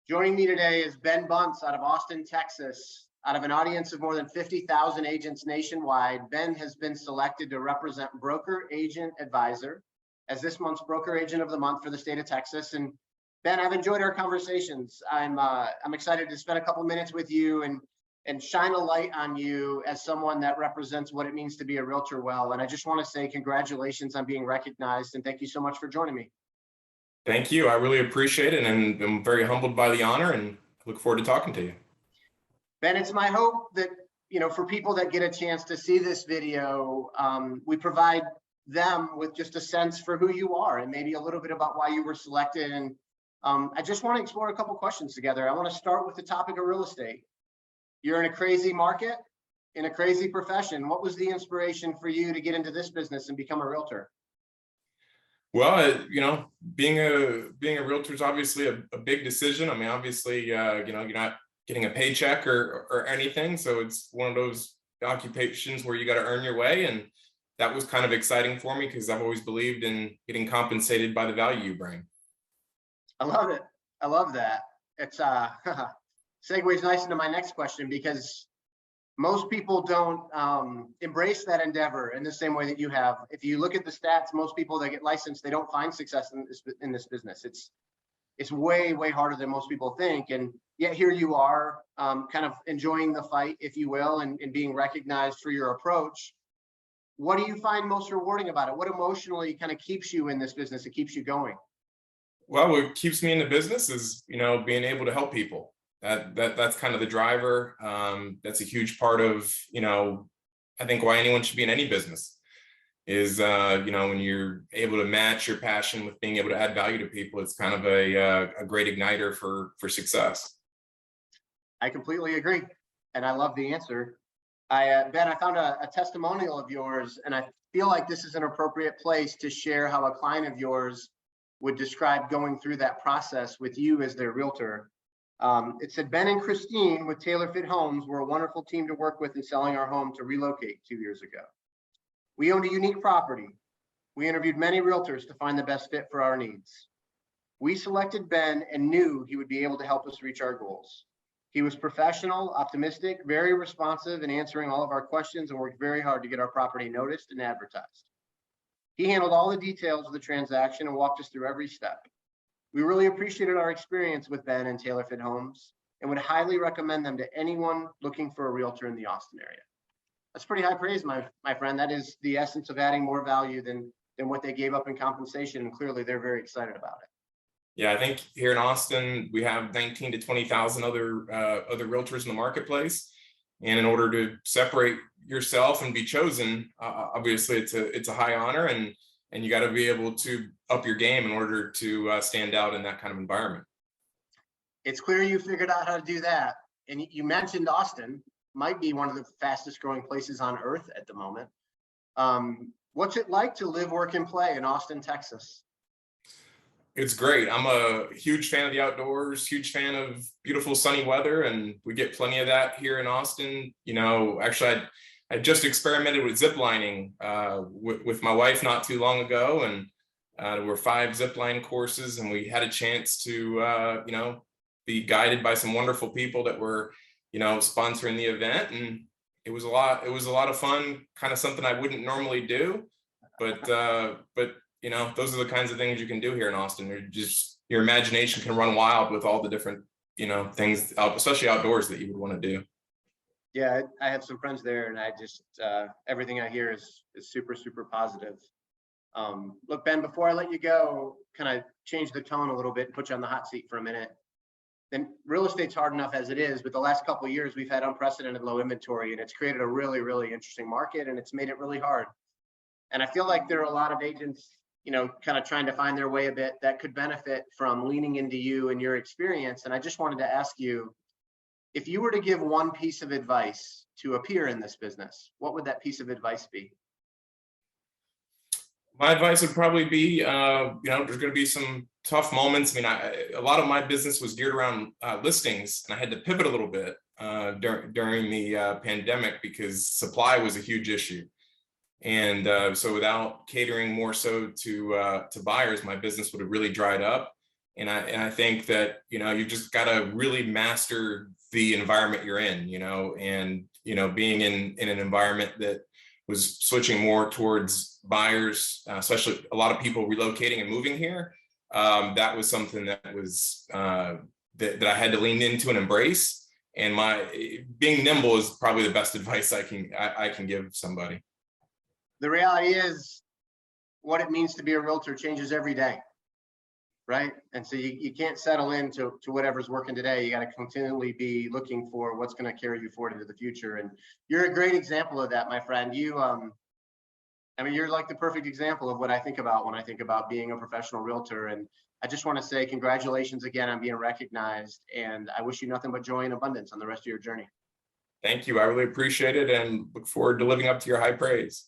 Joining me today is Ben Bunce out of Austin, Texas. Out of an audience of more than 50,000 agents nationwide, Ben has been selected to represent Broker Agent Advisor as this month's Broker Agent of the Month for the state of Texas. And Ben, I've enjoyed our conversations. I'm excited to spend a couple minutes with you and shine a light on you as someone that represents what it means to be a realtor well. And I just want to say congratulations on being recognized, and thank you so much for joining me. Thank you. I really appreciate it, and I'm very humbled by the honor and look forward to talking to you. Ben, it's my hope that, for people that get a chance to see this video, we provide them with just a sense for who you are and maybe a little bit about why you were selected. And I just want to explore a couple questions together. I want to start with the topic of real estate. You're in a crazy market, in a crazy profession. What was the inspiration for you to get into this business and become a realtor? Well, being a realtor is obviously a big decision. I mean, obviously, you're not getting a paycheck or anything. So it's one of those occupations where you got to earn your way. And that was kind of exciting for me because I've always believed in getting compensated by the value you bring. I love it. I love that. It's segues nice into my next question, because most people don't embrace that endeavor in the same way that you have. If you look at the stats, most people that get licensed, they don't find success in this business. It's way, way harder than most people think. And yet here you are, kind of enjoying the fight, if you will, and being recognized for your approach. What do you find most rewarding about it? What emotionally kind of keeps you in this business? It keeps you going? Well, what keeps me in the business is, being able to help people. That's kind of the driver. That's a huge part of, I think why anyone should be in any business is, when you're able to match your passion with being able to add value to people, it's kind of a great igniter for success. I completely agree. And I love the answer. Ben, I found a testimonial of yours, and I feel like this is an appropriate place to share how a client of yours would describe going through that process with you as their realtor. It said, Ben and Christine with Taylor Fit Homes were a wonderful team to work with in selling our home to relocate 2 years ago. We owned a unique property. We interviewed many realtors to find the best fit for our needs. We selected Ben and knew he would be able to help us reach our goals. He was professional, optimistic, very responsive in answering all of our questions, and worked very hard to get our property noticed and advertised. He handled all the details of the transaction and walked us through every step. We really appreciated our experience with Ben and Taylor Fit Homes and would highly recommend them to anyone looking for a realtor in the Austin area. That's pretty high praise, my friend. That is the essence of adding more value than what they gave up in compensation, and clearly they're very excited about it. Yeah, I think here in Austin, we have 19 to 20,000 other realtors in the marketplace. And in order to separate yourself and be chosen, obviously it's a high honor, and you got to be able to up your game in order to stand out in that kind of environment. It's clear you figured out how to do that. And you mentioned Austin might be one of the fastest growing places on earth at the moment. What's it like to live, work, and play in Austin, Texas? It's great. I'm a huge fan of the outdoors, huge fan of beautiful sunny weather, and we get plenty of that here in Austin. Actually, I just experimented with zip lining with my wife not too long ago, and there were 5 zip line courses, and we had a chance to be guided by some wonderful people that were sponsoring the event, and it was a lot of fun. Kind of something I wouldn't normally do, but those are the kinds of things you can do here in Austin. Your imagination can run wild with all the different things, especially outdoors, that you would want to do. Yeah, I have some friends there, and I just everything I hear is super, super positive. Look, Ben, before I let you go, can I change the tone a little bit and put you on the hot seat for a minute? Then real estate's hard enough as it is, but the last couple of years we've had unprecedented low inventory, and it's created a really, really interesting market, and it's made it really hard. And I feel like there are a lot of agents, kind of trying to find their way a bit that could benefit from leaning into you and your experience. And I just wanted to ask you, if you were to give one piece of advice to a peer in this business, what would that piece of advice be? My advice would probably be, there's going to be some tough moments. I mean, a lot of my business was geared around listings, and I had to pivot a little bit during the pandemic because supply was a huge issue. And so without catering more so to buyers, my business would have really dried up. I think that, you know, you just got to really master the environment you're in, you know, and, you know, being in an environment that was switching more towards buyers, especially a lot of people relocating and moving here. That was something that was that I had to lean into and embrace. And being nimble is probably the best advice I can give somebody. The reality is, what it means to be a realtor changes every day, right? And so you can't settle into whatever's working today. You got to continually be looking for what's going to carry you forward into the future. And you're a great example of that, my friend. I mean, you're like the perfect example of what I think about when I think about being a professional realtor. And I just want to say congratulations again on being recognized. And I wish you nothing but joy and abundance on the rest of your journey. Thank you. I really appreciate it and look forward to living up to your high praise.